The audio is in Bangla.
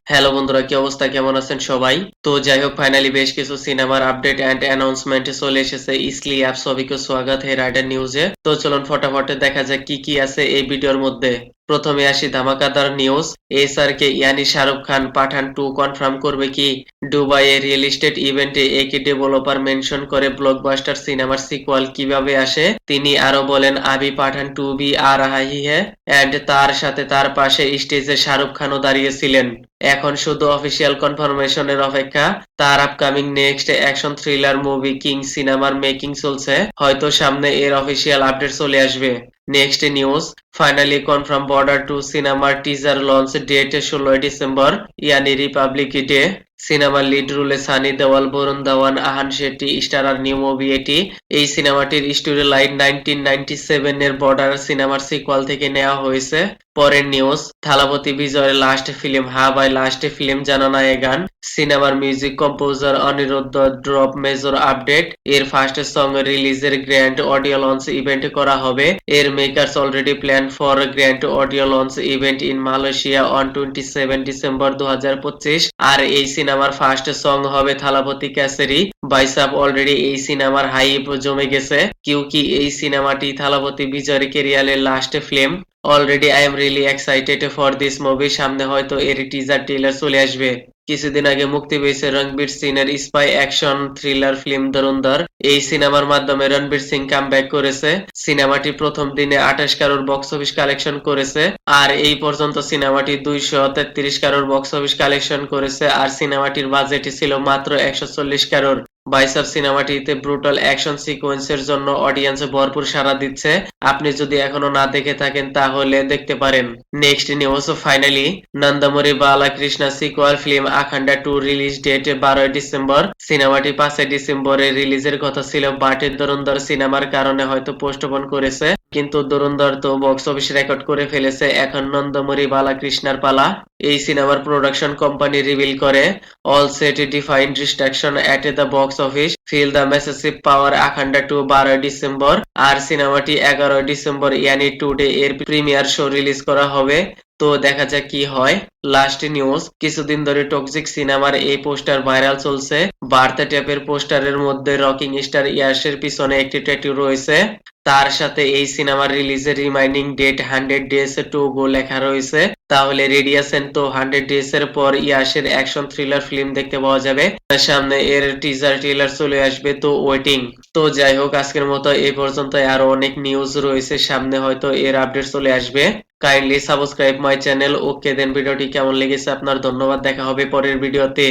হ্যালো বন্ধুরা, কি অবস্থা, কেমন আছেন সবাই? তো যাই হোক, ফাইনালি বেশ কিছু সিনেমার আপডেট এন্ড অ্যানাউন্সমেন্ট চলে এসেছে। इसलिए आप सभी को स्वागत है রাইডার নিউজে। তো চলুন ফটাফট দেখা যাক কি কি আছে এই ভিডিওর মধ্যে। প্রথমে আসি ধামাকাদার নিউজ। এসআর কে ইয়ানি শাহরুখ খান পাঠান 2 কনফার্ম করবে কি? দুবাইয়ে রিয়েল এস্টেট ইভেন্টে একই ডেভেলপার মেনশন করে ব্লকবাস্টার সিনেমার সিকুয়াল কিভাবে আসে। তিনি আরো বলেন আবি পাঠান 2 भी आ रहा ही है এন্ড তার সাথে তার পাশে স্টেজে শাহরুখ খানও দাঁড়িয়েছিলেন। এখন শুধু অফিসিয়াল কনফার্মেশনের অপেক্ষা। তার upcoming next action thriller movie King সিনেমার মেকিং চলছে, হয়তো সামনে এর অফিসিয়াল আপডেট চলে আসবে। Next news, finally confirm Border 2 সিনেমার টিজার লঞ্চ ডেট 16 ডিসেম্বর ইয়ানি রিপাবলিক ডে। সিনেমার লিড রোলে Sunny Deol, Varun Dhawan, Ahan Shetty starrer new movie এটি। এই সিনেমাটির স্টোরি লাইন 1997 এর বর্ডার সিনেমার সিকুয়াল থেকে নেওয়া হয়েছে। পরের নিউজ, থালাপতি বিজয়ের লাস্ট ফিল্ম হা ভাই লাস্ট ফিল্ম জানা না এ গান। সিনেমার music composer Anirudh drop major update. এর ফার্স্ট সং রিলিজের গ্র্যান্ড অডিও লঞ্চ ইভেন্ট করা হবে। এর makers already plan for grand audio launch event in Malaysia on 27 December 2025। আর এই সিনেমার ফার্স্ট সং হবে থালাপতি কেসরি। বাইসাব অলরেডি এই সিনেমার হাইপ জমে গেছে, কিউকি এই সিনেমাটি থালাপতি বিজয়ের ক্যারিয়ারের last film. Already I am really excited for this movie. সামনে হয়তো এর টিজার ট্রেলার চলে আসবে। কিছুদিন আগে মুক্তি পেয়েছে রণবীর সিং এর স্পাই অ্যাকশন থ্রিলার ফিল্ম ধুরন্ধর। এই সিনেমার মাধ্যমে রণবীর সিং কামব্যাক করেছে। সিনেমাটি প্রথম দিনে 28 কারোর বক্স অফিস কালেকশন করেছে। আর এই পর্যন্ত সিনেমাটি 233 কারোর বক্স অফিস কালেকশন করেছে। আর সিনেমাটির বাজেট ছিল মাত্র 140 কারোর। বাইসাব সিনেমাটিতে ব্রুটাল অ্যাকশন সিকোয়েন্সের জন্য অডিয়েন্স ভরপুর সাড়া দিচ্ছে। আপনি যদি এখনো না দেখে থাকেন তাহলে দেখতে পারেন। Next news, finally Nandamuri Balakrishna sequel film Akhanda 2 release date 12 December. সিনেমাটি 5 ডিসেম্বরে রিলিজের কথা ছিল, বাট ধুরন্ধর সিনেমার কারণে হয়তো পোস্টপোন করেছে। কিন্তু ধুরন্ধর তো বক্স অফিস রেকর্ড করে ফেলেছে, এখন নন্দমুরি বালাকৃষ্ণার পালা। এই সিনেমার প্রোডাকশন কোম্পানি রিভিল করে all set defined destruction at the box office feel the massive power Akhanda 2 12 December. আর সিনেমাটি 11 ডিসেম্বর ইয়ানি টুডে এর প্রিমিয়ার শো রিলিজ করা হবে। তো দেখা যাক কি হয়। লাস্ট নিউজ, কিছুদিন ধরে টক্সিক সিনেমার এই পোস্টার ভাইরাল চলছে। বার্থডে ট্যাপের পোস্টারের মধ্যে রকিং স্টার ইয়াশের পিছনে একটি ট্যাটু রয়েছে। তার সাথে এই সিনেমার রিলিজের reminding date 100 days to go লেখা রয়েছে। তাহলে রেডি আছেন তো? 100 ডেজ এর পর ইয়াশের অ্যাকশন থ্রিলার ফিল্ম দেখতে পাওয়া যাবে। সামনে এর টিজার ট্রেলার চলে আসবে, তো ওয়েটিং। তো যাই হোক, আজকের মতো এই পর্যন্ত। আরো অনেক নিউজ রয়েছে, সামনে হয়তো এর আপডেট চলে আসবে। Kindly subscribe my channel. Okay then, ভিডিওটি কেমন লেগেছে আপনার? ধন্যবাদ, দেখা হবে পরের ভিডিওতে।